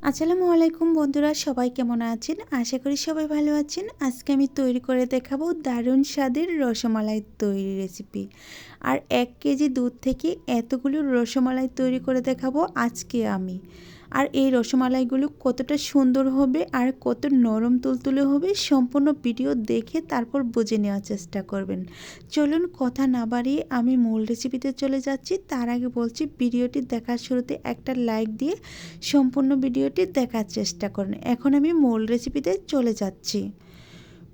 আসসালামু আলাইকুম বন্ধুরা, সবাই কেমন আছেন? আশা করি সবাই ভালো আছেন। আজকে আমি তৈরি করে দেখাবো দারুণ স্বাদের রসমালাই তৈরি রেসিপি। আর 1 কেজি দুধ থেকে এতগুলো রসমালাই তৈরি করে দেখাবো আজকে আমি। আর এই রসমালাইগুলো কতটা সুন্দর হবে আর কত নরম তুলতুলে হবে সম্পূর্ণ ভিডিও দেখে তারপর বুঝে নেওয়ার চেষ্টা করবেন। চলুন কথা না বাড়িয়ে আমি মূল রেসিপিতে চলে যাচ্ছি। তার আগে বলছি, ভিডিওটি দেখার শুরুতে একটা লাইক দিয়ে সম্পূর্ণ ভিডিওটি দেখার চেষ্টা করুন। এখন আমি মূল রেসিপিতে চলে যাচ্ছি।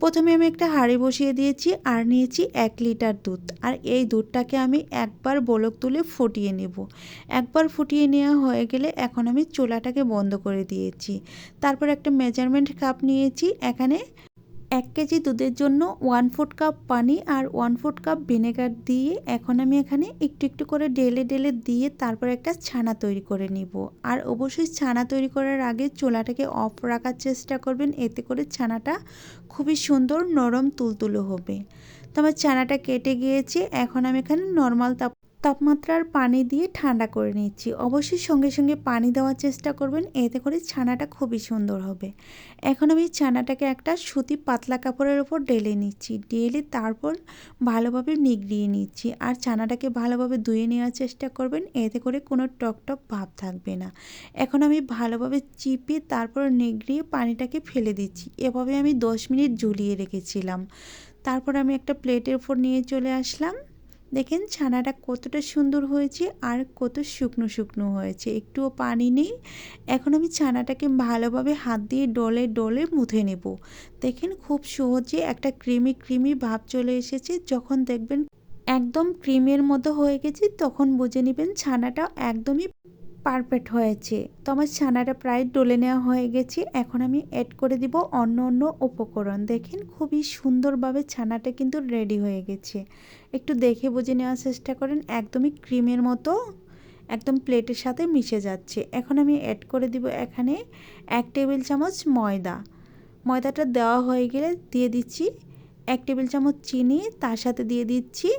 প্রথমে আমি একটা হাঁড়ি বসিয়ে দিয়েছি আর নিয়েছি 1 লিটার দুধ। আর এই দুধটাকে আমি একবার বলক তুলে ফুটিয়ে নেব। একবার ফুটিয়ে নেওয়া হয়ে গেলে এখন আমি চুলাটাকে বন্ধ করে দিয়েছি। তারপর একটা মেজারমেন্ট কাপ নিয়েছি। এখানে 1 কেজি দুধের জন্য 1/4 কাপ পানি আর 1/4 কাপ ভিনেগার দিয়ে এখন আমি এখানে একটু একটু করে ঢেলে ঢেলে দিয়ে তারপর একটা ছানা তৈরি করে নিব। আর অবশ্যই ছানা তৈরি করার আগে চুলাটাকে অফ রাখার চেষ্টা করবেন, এতে করে ছানাটা খুবই সুন্দর নরম তুলতুলে হবে। তো আমার ছানাটা কেটে গিয়েছে। এখন আমি এখানে নর্মাল তাপমাত্রার পানি দিয়ে ঠান্ডা করে নিচ্ছি। অবশ্যই সঙ্গে সঙ্গে পানি দেওয়ার চেষ্টা করবেন, এতে করে ছানাটা খুবই সুন্দর হবে। এখন আমি ছানাটাকে একটা সুতি পাতলা কাপড়ের উপর ঢেলে নিচ্ছি। ঢেলে তারপর ভালোভাবে নিগড়িয়ে নিচ্ছি। আর ছানাটাকে ভালোভাবে ধুয়ে নেওয়ার চেষ্টা করবেন, এতে করে কোনো টকটক ভাব থাকবে না। এখন আমি ভালোভাবে চিপে তারপর নিগড়িয়ে পানিটাকে ফেলে দিচ্ছি। এভাবে আমি 10 মিনিট ঝুলিয়ে রেখেছিলাম। তারপর আমি একটা প্লেটের উপর নিয়ে চলে আসলাম। দেখেন ছানাটা কতটা সুন্দর হয়েছে আর কত শুকনো শুকনো হয়েছে, একটুও পানি নেই। এখন আমি ছানাটাকে ভালোভাবে হাত দিয়ে ডলে ডলে মুথে নেব। দেখেন খুব সহজে একটা ক্রিমি ক্রিমি ভাব চলে এসেছে। যখন দেখবেন একদম ক্রিমের মতো হয়ে গেছে তখন বুঝে নেবেন ছানাটা একদমই পারফেক্ট হয়েছে। তো আমার ছানাটা প্রায় ডলে নেওয়া হয়ে গেছে। এখন আমি অ্যাড করে দিব অন্য অন্য উপকরণ। দেখেন খুবই সুন্দরভাবে ছানাটা কিন্তু রেডি হয়ে গেছে। একটু দেখে বুঝে নেওয়ার চেষ্টা করেন, একদমই ক্রিমের মতো একদম প্লেটের সাথে মিশে যাচ্ছে। এখন আমি অ্যাড করে দিব এখানে 1 টেবিল চামচ ময়দা। ময়দাটা দেওয়া হয়ে গেলে দিয়ে দিচ্ছি 1 টেবিল চামচ চিনি, তার সাথে দিয়ে দিচ্ছি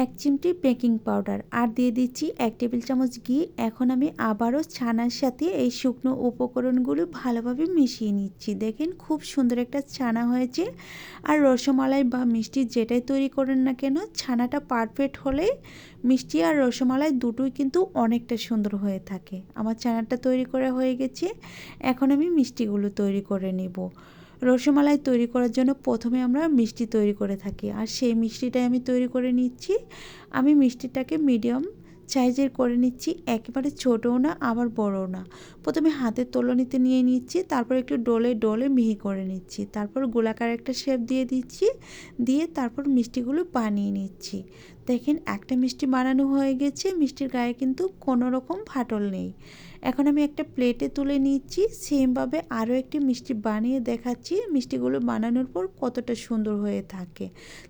1 চিমটি বেকিং পাউডার আর দিয়ে দিচ্ছি 1 টেবিল চামচ ঘি। এখন আমি আবারও ছানার সাথে এই শুকনো উপকরণগুলো ভালোভাবে মিশিয়ে নিচ্ছি। দেখেন খুব সুন্দর একটা ছানা হয়েছে। আর রসমালাই বা মিষ্টি যেটাই তৈরি করেন না কেন, ছানাটা পারফেক্ট হলে মিষ্টি আর রসমালাই দুটোই কিন্তু অনেকটা সুন্দর হয়ে থাকে। আমার ছানাটা তৈরি করা হয়ে গেছে। এখন আমি মিষ্টিগুলো তৈরি করে নেব। রসমালাই তৈরি করার জন্য প্রথমে আমরা মিষ্টি তৈরি করে থাকি, আর সেই মিষ্টিটাই আমি তৈরি করে নিচ্ছি। আমি মিষ্টিটাকে মিডিয়াম সাইজের করে নিচ্ছি, একেবারে ছোটও না আবার বড়ও না। প্রথমে হাতের তলনিতে নিয়ে নিচ্ছি, তারপর একটু ডলে ডলে মিহি করে নিচ্ছি, তারপর গোলাকার একটা শেপ দিয়ে দিচ্ছি, দিয়ে তারপর মিষ্টিগুলো বানিয়ে নিচ্ছি। দেখেন একটা মিষ্টি বানানো হয়ে গেছে, মিষ্টির গায়ে কিন্তু কোনো রকম ফাটল নেই। এখন আমি একটা প্লেটে তুলে নিচ্ছি। সেমভাবে আরও একটি মিষ্টি বানিয়ে দেখাচ্ছি মিষ্টিগুলো বানানোর পর কতটা সুন্দর হয়ে থাকে।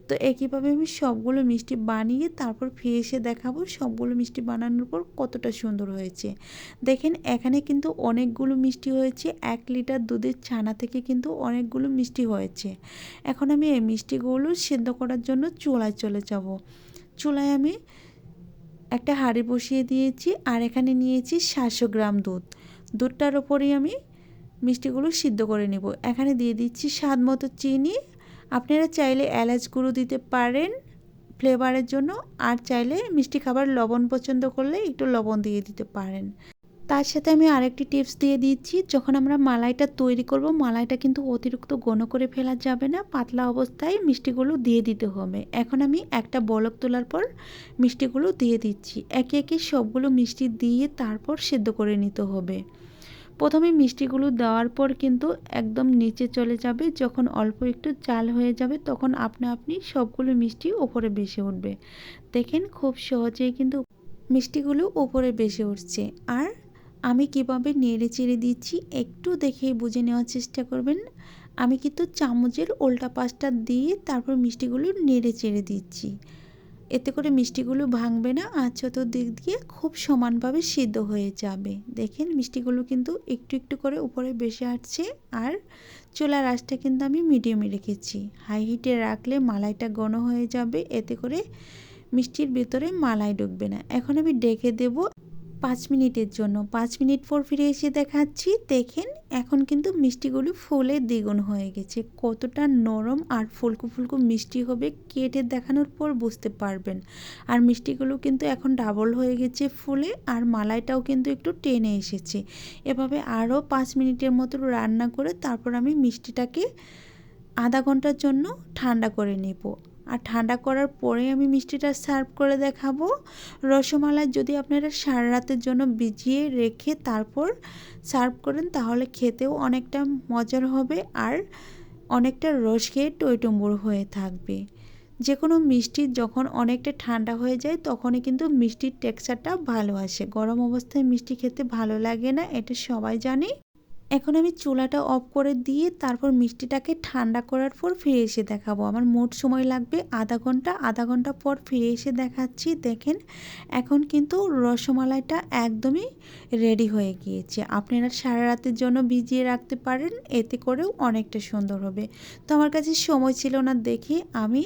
তো একইভাবে আমি সবগুলো মিষ্টি বানিয়ে তারপর ফিরে এসে দেখাবো সবগুলো মিষ্টি বানানোর পর কতটা সুন্দর হয়েছে। দেখেন এখানে কিন্তু অনেকগুলো মিষ্টি হয়েছে। 1 লিটার দুধের ছানা থেকে কিন্তু অনেকগুলো মিষ্টি হয়েছে। এখন আমি এই মিষ্টিগুলো সেদ্ধ করার জন্য চুলায় চলে যাব। চুলায় আমি একটা হাঁড়ি বসিয়ে দিয়েছি আর এখানে নিয়েছি 700 গ্রাম দুধ। দুধটার ওপরেই আমি মিষ্টিগুলো সিদ্ধ করে নেব। এখানে দিয়ে দিচ্ছি স্বাদ মতো চিনি। আপনারা চাইলে এলাচ গুঁড়ো দিতে পারেন ফ্লেভারের জন্য, আর চাইলে মিষ্টি খাবার লবণ পছন্দ করলে একটু লবণ দিয়ে দিতে পারেন। তার সাথে আমি আরেকটি টিপস দিয়ে দিচ্ছি, যখন আমরা মালাইটা তৈরি করব মালাইটা কিন্তু অতিরিক্ত ঘন করে ফেলা যাবে না, পাতলা অবস্থায় মিষ্টিগুলো দিয়ে দিতে হবে। এখন আমি একটা বলক তোলার পর মিষ্টিগুলো দিয়ে দিচ্ছি। একে একে সবগুলো মিষ্টি দিয়ে তারপর সেদ্ধ করে নিতে হবে। প্রথমে মিষ্টিগুলো দেওয়ার পর কিন্তু একদম নিচে চলে যাবে, যখন অল্প একটু জাল হয়ে যাবে তখন আপনা আপনি সবগুলো মিষ্টি ওপরে ভেসে উঠবে। দেখেন খুব সহজেই কিন্তু মিষ্টিগুলো ওপরে ভেসে উঠছে। আর আমি কিভাবে নেড়ে চেড়ে দিচ্ছি একটু দেখেই বুঝে নেওয়ার চেষ্টা করবেন। আমি কিন্তু চামচের উল্টা পাশটা দিয়ে তারপর মিষ্টিগুলো নেড়ে চেড়ে দিচ্ছি, এতে করে মিষ্টিগুলো ভাঙবে না আর চতুর্দিক দিয়ে খুব সমানভাবে সিদ্ধ হয়ে যাবে। দেখেন মিষ্টিগুলো কিন্তু একটু একটু করে উপরে ভেসে আসছে। আর চুলার আঁচটা কিন্তু আমি মিডিয়ামে রেখেছি। হাই হিটে রাখলে মালাইটা ঘন হয়ে যাবে, এতে করে মিষ্টির ভিতরে মালাই ঢুকবে না। এখন আমি ডেকে দেব 5 মিনিটের জন্য। 5 মিনিট পর ফিরে এসে দেখাচ্ছি। দেখেন এখন কিন্তু মিষ্টিগুলো ফুলে দ্বিগুণ হয়ে গেছে। কতটা নরম আর ফুলকো ফুলকো মিষ্টি হবে কেটে দেখানোর পর বুঝতে পারবেন। আর মিষ্টিগুলো কিন্তু এখন ডাবল হয়ে গেছে ফুলে, আর মালাইটাও কিন্তু একটু টেনে এসেছে। এভাবে আরও 5 মিনিটের মতো রান্না করে তারপর আমি মিষ্টিটাকে আধা ঘন্টার জন্য ঠান্ডা করে নেব। আর ঠান্ডা করার পরে আমি মিষ্টিটা সার্ভ করে দেখাবো। রসমালাই যদি আপনারা সারা রাতের জন্য ভিজিয়ে রেখে তারপর সার্ভ করেন তাহলে খেতেও অনেকটা মজার হবে আর অনেকটা রস খেয়ে টইটুম্বুর হয়ে থাকবে। যে কোনো মিষ্টি যখন অনেকটা ঠান্ডা হয়ে যায় তখনই কিন্তু মিষ্টির টেক্সচারটা ভালো আসে। গরম অবস্থায় মিষ্টি খেতে ভালো লাগে না, এটা সবাই জানে। এখন আমি চুলাটা অফ করে দিয়ে তারপর মিষ্টিটাকে ঠান্ডা করার পর ফিরে এসে দেখাবো। আমার মোট সময় লাগবে আধা ঘন্টা। আধা ঘন্টা পর ফিরে এসে দেখাচ্ছি। দেখেন এখন কিন্তু রসমালাইটা একদমই রেডি হয়ে গিয়েছে। আপনারা সারা রাতের জন্য ভিজিয়ে রাখতে পারেন, এতে করেও অনেকটা সুন্দর হবে। তো আমার কাছে সময় ছিল না দেখে আমি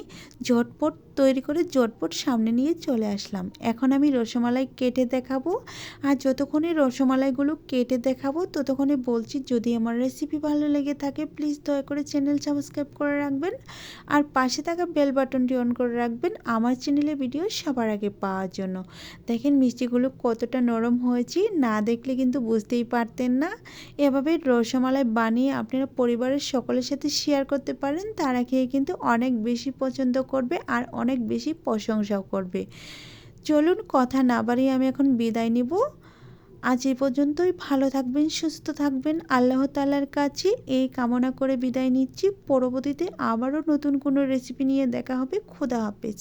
ঝটপট তৈরি করে ঝটপট সামনে নিয়ে চলে আসলাম। এখন আমি রসমালাই কেটে দেখাবো। আর যতক্ষণে রসমালাইগুলো কেটে দেখাবো ততক্ষণে বলছি, যদি আমার রেসিপি ভালো লেগে থাকে প্লিজ দয়া করে চ্যানেল সাবস্ক্রাইব করে রাখবেন আর পাশে থাকা বেল বাটনটি অন করে রাখবেন আমার চ্যানেলে ভিডিও সবার আগে পাওয়ার জন্য। দেখেন মিষ্টিগুলো কতটা নরম হয়েছে, না দেখলে কিন্তু বুঝতেই পারতেন না। এভাবে রসমালাই বানিয়ে আপনারা পরিবারের সকলের সাথে শেয়ার করতে পারেন, তারা খেয়ে কিন্তু অনেক বেশি পছন্দ করবে আর অনেক বেশি প্রশংসাও করবে। চলুন কথা না বাড়িয়ে আমি এখন বিদায় নিব। আজ এই পর্যন্তই। ভালো থাকবেন, সুস্থ থাকবেন, আল্লাহ তাআলার কাছে এই কামনা করে বিদায় নিচ্ছি। পরবর্তীতে আবারও নতুন কোনো রেসিপি নিয়ে দেখা হবে। খোদা হাফেজ।